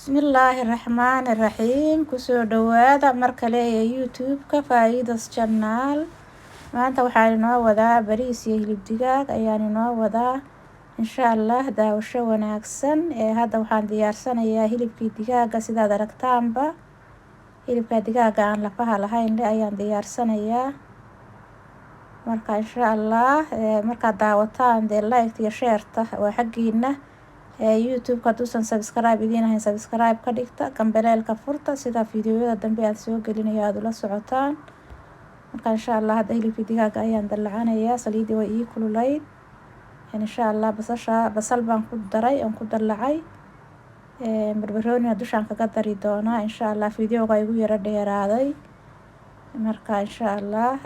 Bismillahirrahmanirrahiim. Kusoo dhawaada mar kale ee YouTube-ka Faa'iidas Channel. Maanta waxaan inoo wadaa bariis iyo hilib digaag ayaan inoo wadaa. Insha Allah daawasho wanaagsan. Hadda waxaan diyaarsanayaa hilibkii digaaga sidaad aragtaanba. Hilibka digaaga aan lafaha lahayn ayaan diyaarsanayaa. Marka insha Allah markaad daawataan like iyo share-ta waa xaggiina. YouTube-ka haduusan subscribe idiin ahayn subscribe ka dhigta, gambaleelka furta sida fiidiyoyada dambe aad soo gelinayo aad ula socotaan. Marka insha Allah hadda hilibkii digaaga ayaan dallacanayaa, saliidii way ii kululayd. Insha Allah basal baan ku daray oon ku dallacay. Barbarooni dushaan kaga dari doonaa insha Allah fiidiyowga igu yara dheeraaday. Marka insha Allah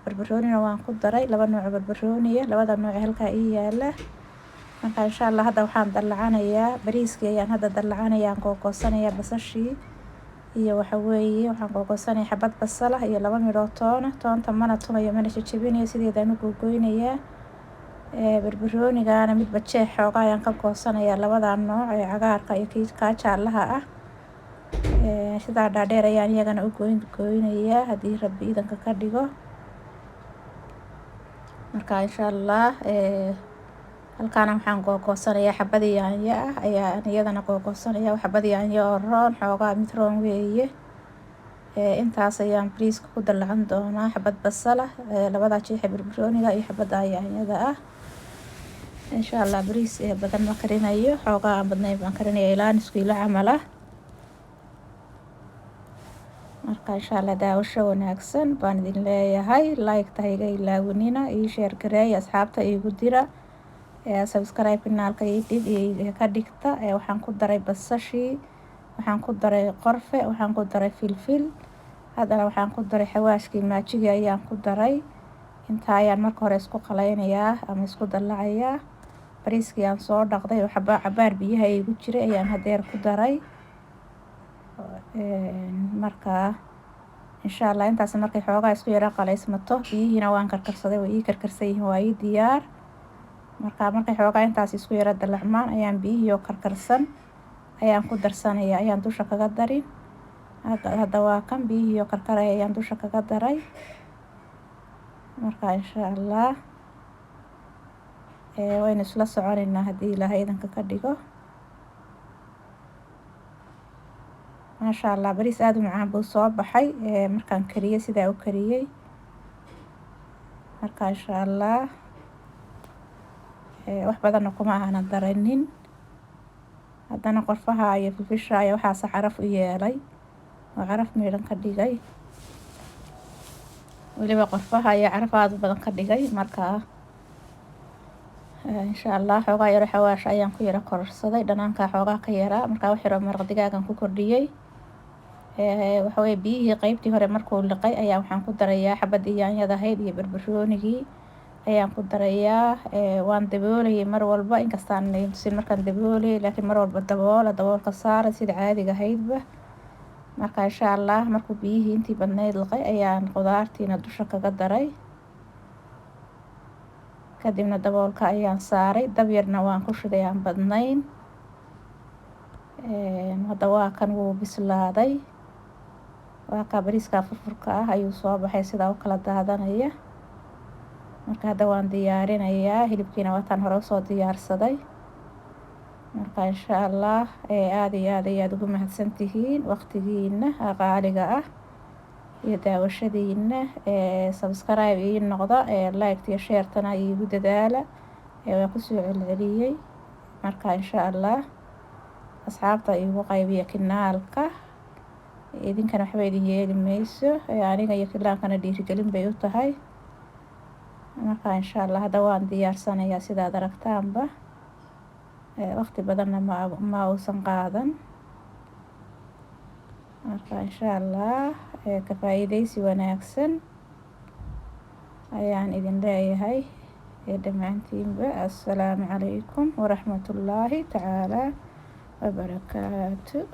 barbaroonina waan ku daray laba nooc barbarooniya, labada nooc halka ii yaala. Marka insha Allah hadda waxaan dallacanayaa bariiskii ayaan hadda dallacanayaa googosanayaa basashii iyo waxa weeye waxaan googosanayaa xabad basal ah iyo laba midho toonta mana tumayo mana jajabinayo sideedaan u googoynayaa. Barbaroonigana mid bajeex xoogaa ayaan ka goosanayaa labada nooc ee cagaarka iyo ka jaalaha ah. Sida dhaadheer ayaan iyagana u gooynayaa haddii Rabbi idanka ka dhigo. Marka insha Allah halkaan waxaan googosanayaa xabad yaanyo ah ayaan iyadana googosanayaa xabad yaanyo oo roon xoogaa mid roon weeye. Intaas ayaan bariiska ku dallacan doonaa xabad basal ah, labada jeex barbarooniga iyo xabada yaanyada ah. Insha Allah bariis badan ma karinayo, xoogaa aan badnayn baan karinayaa ilaa nus kiilo camal ah. Marka insha Allah daawasho wanaagsan baan idin leeyahay. Like-ta iga ilaawanina, ii share gareeya asxaabta iigu dira. Subscribe kanaalka ka dhigta. Waxaan ku daray basashii, waxaan ku daray qorfe, waxaan ku daray filfil. Haddana waxaan ku daray xawaashkii maajigii ayaan ku daray. Inta ayaan marka hore isku qalaynayaa ama isku dallacayaa. Bariiskii aan soo dhaqday oo cabaar biyaha igu jiray ayaan hadeer ku daray. Marka insha Allah intaas markay xoogaa isku yara qalaysmato biyihiina waan karkarsaday way ii karkarsan yihiin waa ii diyaar. Markay xoogaa intaas isku yara dallacmaan ayaan biyihii karkarsan ayaan ku darsanayaa ayaan dusha kaga darin. Hadda waa kan biyihii karkaray ayaan dusha kaga daray. Marka insha Allah waynu isla soconaynaa haddii Ilaahay idanka ka dhigo. Masha Allah bariis aad u macaan buu soo baxay markaan kariyay sidaa u kariyay. Marka insha Allah wax badan kuma aanan daraynin. Haddana qorfaha iyo filfisha ayaa waxaas caraf u yeelay oo caraf meelan ka dhigay. Waliba qorfaha ayaa caraf aad u badan ka dhigay. Marka insha Allah xoogaa yar xawaash ayaan ku yara kororsaday dhanaanka xoogaa ka yara marka wax yar maraq digaagan ku kordhiyay. Waxa weeye biyihii qaybtii hore markuu liqay ayaa waxaan ku darayaa xabadii yaanyada ahayd iyo barbaroonigii ayaan ku darayaa. Waan daboolayay mar walba inkastaan tusin markaan daboolay laakiin mar walba daboolka saara sida caadiga ahaydba. Marka insha Allah markuu biyihii intii badnayd liqay ayaan qudaartiina dusha kaga daray. Kadibna daboolka ayaan saaray dab yarna waan ku shiday aan badnayn. Hadda waa kan wuu bislaaday. Waa ka bariiska furfurka ah ayuu soo baxay sida u kala daadanaya. Marka hadda waan diyaarinayaa hilibkiina wataan hore soo diyaarsaday. Marka insha Allah aad iyo aad ugu mahadsantihiin waqtigiina qaaliga ah iyo daawashadiina. Subscribe ii noqda, like iyo share-tana iigu dadaala. Waan ku soo celceliyay. Marka insha Allah asxaabta iigu qaybiya kanaalka. Idinkana waxba idin yeeli mayso. Aniga iyo kanaalkana dhiirigelin bay u tahay. Marka insha Allah hadda waan diyaarsanayaa sidaad aragtaanba. Waqti badanna ma uusan qaadan. Marka insha Allah ka faa'iidaysi wanaagsan ayaan idin leeyahay. Dhammaantiinba assalaamu calaykum waraxmatullaahi tacaala wabarakaatu.